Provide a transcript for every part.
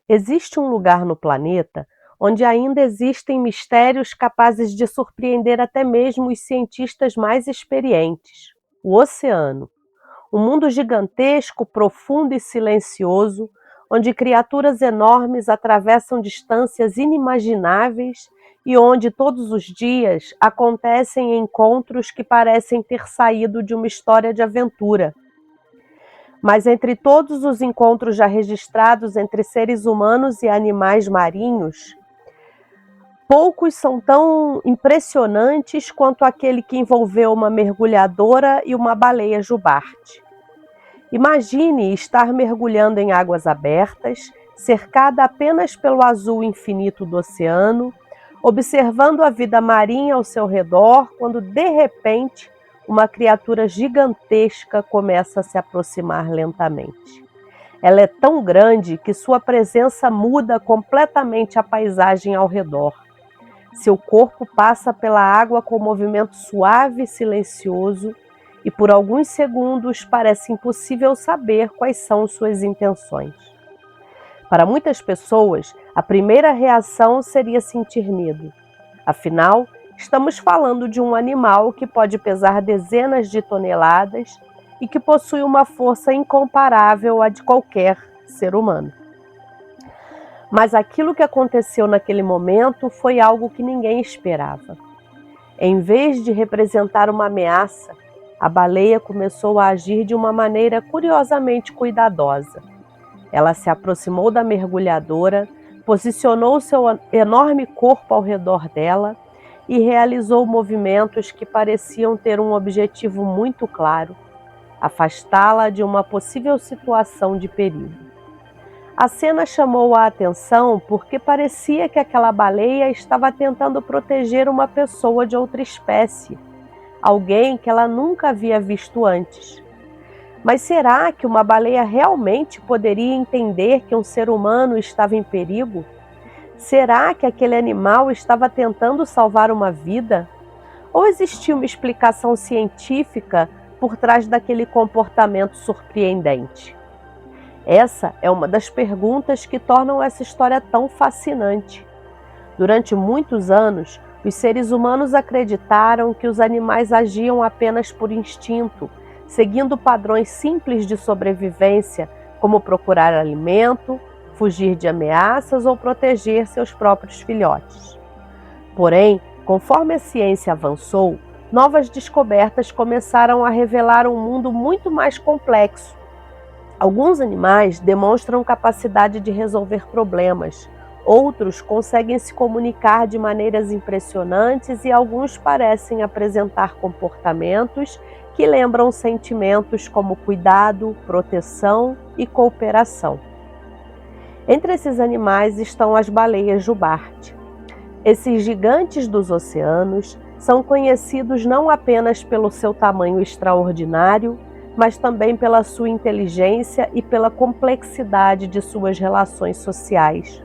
Existe um lugar no planeta onde ainda existem mistérios capazes de surpreender até mesmo os cientistas mais experientes: o oceano. Um mundo gigantesco, profundo e silencioso, onde criaturas enormes atravessam distâncias inimagináveis e onde todos os dias acontecem encontros que parecem ter saído de uma história de aventura. Mas entre todos os encontros já registrados entre seres humanos e animais marinhos, poucos são tão impressionantes quanto aquele que envolveu uma mergulhadora e uma baleia jubarte. Imagine estar mergulhando em águas abertas, cercada apenas pelo azul infinito do oceano, observando a vida marinha ao seu redor, quando de repente uma criatura gigantesca começa a se aproximar lentamente. Ela é tão grande que sua presença muda completamente a paisagem ao redor. Seu corpo passa pela água com um movimento suave e silencioso, e por alguns segundos parece impossível saber quais são suas intenções. Para muitas pessoas, a primeira reação seria sentir medo. Afinal, estamos falando de um animal que pode pesar dezenas de toneladas e que possui uma força incomparável à de qualquer ser humano. Mas aquilo que aconteceu naquele momento foi algo que ninguém esperava. Em vez de representar uma ameaça, a baleia começou a agir de uma maneira curiosamente cuidadosa. Ela se aproximou da mergulhadora, posicionou seu enorme corpo ao redor dela e realizou movimentos que pareciam ter um objetivo muito claro: afastá-la de uma possível situação de perigo. A cena chamou a atenção porque parecia que aquela baleia estava tentando proteger uma pessoa de outra espécie, alguém que ela nunca havia visto antes. Mas será que uma baleia realmente poderia entender que um ser humano estava em perigo? Será que aquele animal estava tentando salvar uma vida? Ou existia uma explicação científica por trás daquele comportamento surpreendente? Essa é uma das perguntas que tornam essa história tão fascinante. Durante muitos anos, os seres humanos acreditaram que os animais agiam apenas por instinto, seguindo padrões simples de sobrevivência, como procurar alimento, fugir de ameaças ou proteger seus próprios filhotes. Porém, conforme a ciência avançou, novas descobertas começaram a revelar um mundo muito mais complexo. Alguns animais demonstram capacidade de resolver problemas, outros conseguem se comunicar de maneiras impressionantes e alguns parecem apresentar comportamentos que lembram sentimentos como cuidado, proteção e cooperação. Entre esses animais estão as baleias jubarte. Esses gigantes dos oceanos são conhecidos não apenas pelo seu tamanho extraordinário, mas também pela sua inteligência e pela complexidade de suas relações sociais.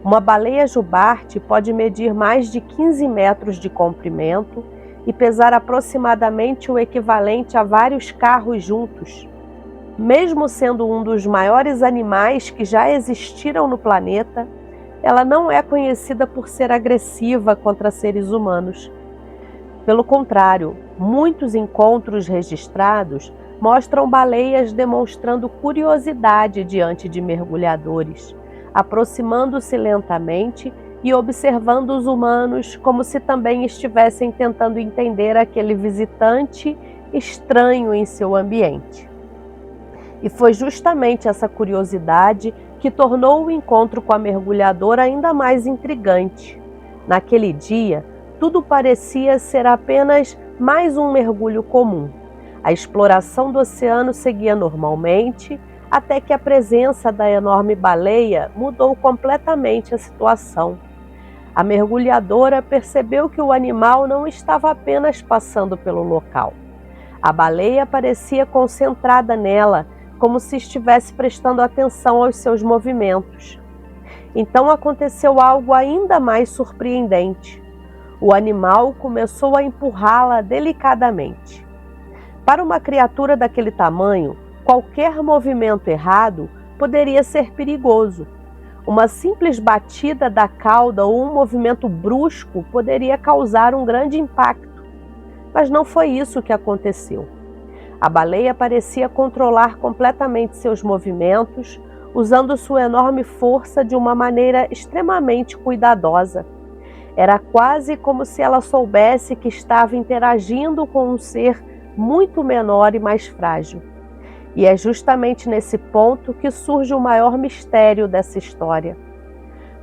Uma baleia jubarte pode medir mais de 15 metros de comprimento e pesar aproximadamente o equivalente a vários carros juntos. Mesmo sendo um dos maiores animais que já existiram no planeta, ela não é conhecida por ser agressiva contra seres humanos. Pelo contrário, muitos encontros registrados mostram baleias demonstrando curiosidade diante de mergulhadores, aproximando-se lentamente e observando os humanos como se também estivessem tentando entender aquele visitante estranho em seu ambiente. E foi justamente essa curiosidade que tornou o encontro com a mergulhadora ainda mais intrigante. Naquele dia, tudo parecia ser apenas mais um mergulho comum. A exploração do oceano seguia normalmente, até que a presença da enorme baleia mudou completamente a situação. A mergulhadora percebeu que o animal não estava apenas passando pelo local. A baleia parecia concentrada nela, como se estivesse prestando atenção aos seus movimentos. Então aconteceu algo ainda mais surpreendente. O animal começou a empurrá-la delicadamente. Para uma criatura daquele tamanho, qualquer movimento errado poderia ser perigoso. Uma simples batida da cauda ou um movimento brusco poderia causar um grande impacto, mas não foi isso que aconteceu. A baleia parecia controlar completamente seus movimentos, usando sua enorme força de uma maneira extremamente cuidadosa. Era quase como se ela soubesse que estava interagindo com um ser muito menor e mais frágil. E é justamente nesse ponto que surge o maior mistério dessa história.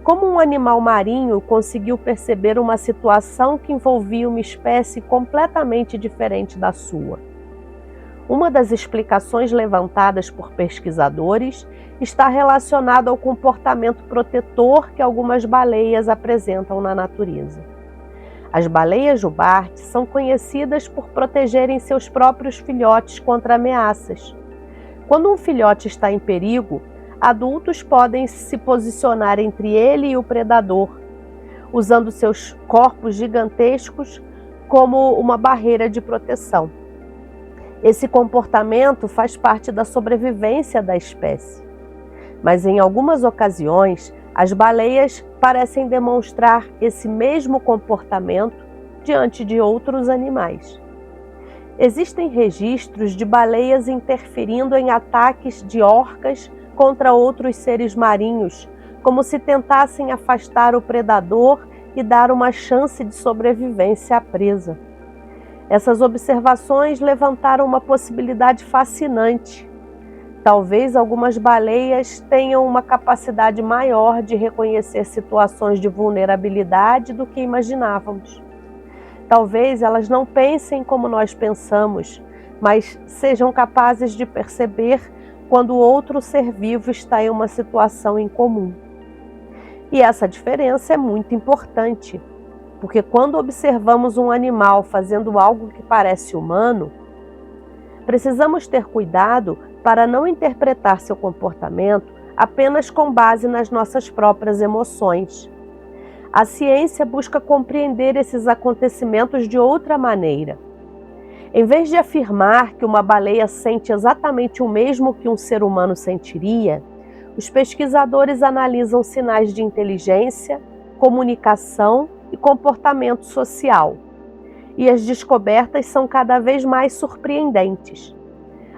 Como um animal marinho conseguiu perceber uma situação que envolvia uma espécie completamente diferente da sua? Uma das explicações levantadas por pesquisadores está relacionada ao comportamento protetor que algumas baleias apresentam na natureza. As baleias jubarte são conhecidas por protegerem seus próprios filhotes contra ameaças. Quando um filhote está em perigo, adultos podem se posicionar entre ele e o predador, usando seus corpos gigantescos como uma barreira de proteção. Esse comportamento faz parte da sobrevivência da espécie. Mas em algumas ocasiões, as baleias parecem demonstrar esse mesmo comportamento diante de outros animais. Existem registros de baleias interferindo em ataques de orcas contra outros seres marinhos, como se tentassem afastar o predador e dar uma chance de sobrevivência à presa. Essas observações levantaram uma possibilidade fascinante. Talvez algumas baleias tenham uma capacidade maior de reconhecer situações de vulnerabilidade do que imaginávamos. Talvez elas não pensem como nós pensamos, mas sejam capazes de perceber quando outro ser vivo está em uma situação incomum. E essa diferença é muito importante, porque quando observamos um animal fazendo algo que parece humano, precisamos ter cuidado para não interpretar seu comportamento apenas com base nas nossas próprias emoções. A ciência busca compreender esses acontecimentos de outra maneira. Em vez de afirmar que uma baleia sente exatamente o mesmo que um ser humano sentiria, os pesquisadores analisam sinais de inteligência, comunicação e comportamento social. E as descobertas são cada vez mais surpreendentes.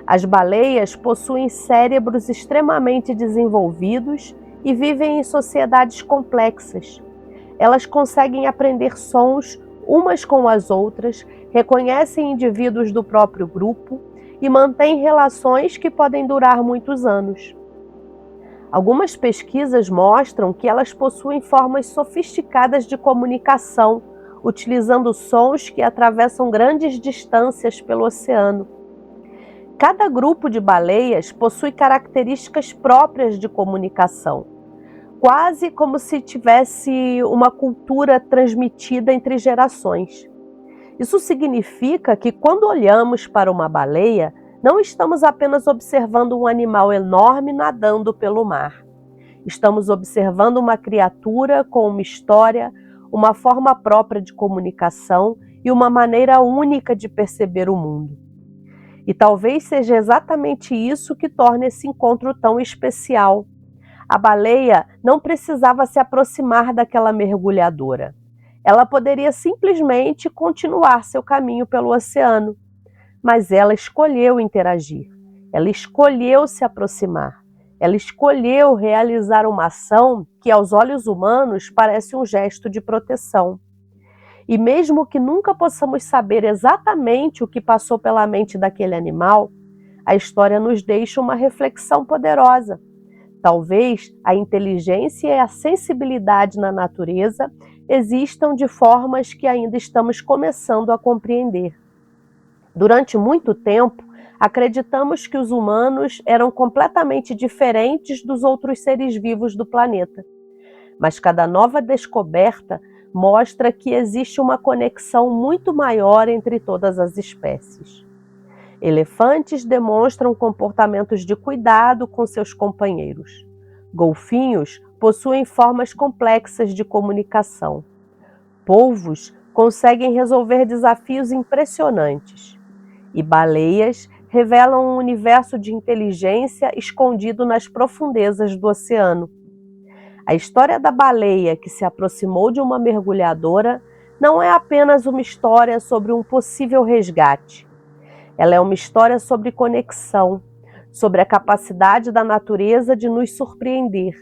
As baleias possuem cérebros extremamente desenvolvidos e vivem em sociedades complexas. Elas conseguem aprender sons umas com as outras, reconhecem indivíduos do próprio grupo e mantêm relações que podem durar muitos anos. Algumas pesquisas mostram que elas possuem formas sofisticadas de comunicação, utilizando sons que atravessam grandes distâncias pelo oceano. Cada grupo de baleias possui características próprias de comunicação, quase como se tivesse uma cultura transmitida entre gerações. Isso significa que quando olhamos para uma baleia, não estamos apenas observando um animal enorme nadando pelo mar. Estamos observando uma criatura com uma história, uma forma própria de comunicação e uma maneira única de perceber o mundo. E talvez seja exatamente isso que torna esse encontro tão especial. A baleia não precisava se aproximar daquela mergulhadora. Ela poderia simplesmente continuar seu caminho pelo oceano, mas ela escolheu interagir. Ela escolheu se aproximar. Ela escolheu realizar uma ação que, aos olhos humanos, parece um gesto de proteção. E mesmo que nunca possamos saber exatamente o que passou pela mente daquele animal, a história nos deixa uma reflexão poderosa. Talvez a inteligência e a sensibilidade na natureza existam de formas que ainda estamos começando a compreender. Durante muito tempo, acreditamos que os humanos eram completamente diferentes dos outros seres vivos do planeta. Mas cada nova descoberta mostra que existe uma conexão muito maior entre todas as espécies. Elefantes demonstram comportamentos de cuidado com seus companheiros. Golfinhos possuem formas complexas de comunicação. Polvos conseguem resolver desafios impressionantes. E baleias revelam um universo de inteligência escondido nas profundezas do oceano. A história da baleia que se aproximou de uma mergulhadora não é apenas uma história sobre um possível resgate. Ela é uma história sobre conexão, sobre a capacidade da natureza de nos surpreender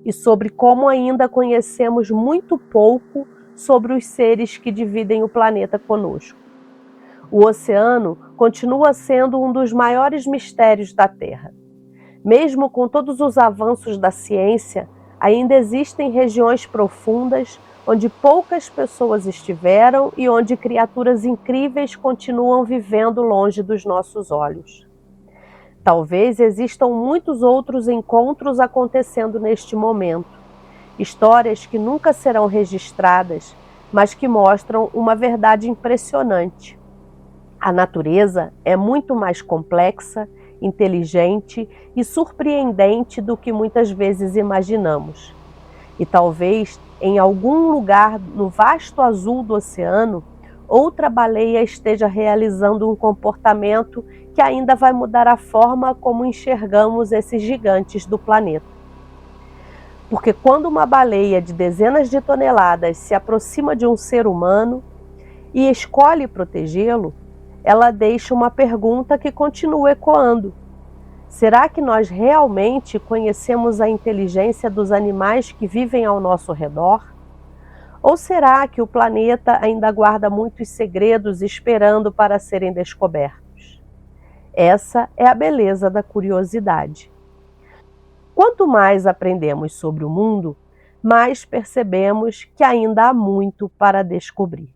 e sobre como ainda conhecemos muito pouco sobre os seres que dividem o planeta conosco. O oceano continua sendo um dos maiores mistérios da Terra. Mesmo com todos os avanços da ciência, ainda existem regiões profundas onde poucas pessoas estiveram e onde criaturas incríveis continuam vivendo longe dos nossos olhos. Talvez existam muitos outros encontros acontecendo neste momento, histórias que nunca serão registradas, mas que mostram uma verdade impressionante. A natureza é muito mais complexa, inteligente e surpreendente do que muitas vezes imaginamos. E talvez, em algum lugar no vasto azul do oceano, outra baleia esteja realizando um comportamento que ainda vai mudar a forma como enxergamos esses gigantes do planeta. Porque quando uma baleia de dezenas de toneladas se aproxima de um ser humano e escolhe protegê-lo, ela deixa uma pergunta que continua ecoando. Será que nós realmente conhecemos a inteligência dos animais que vivem ao nosso redor? Ou será que o planeta ainda guarda muitos segredos esperando para serem descobertos? Essa é a beleza da curiosidade. Quanto mais aprendemos sobre o mundo, mais percebemos que ainda há muito para descobrir.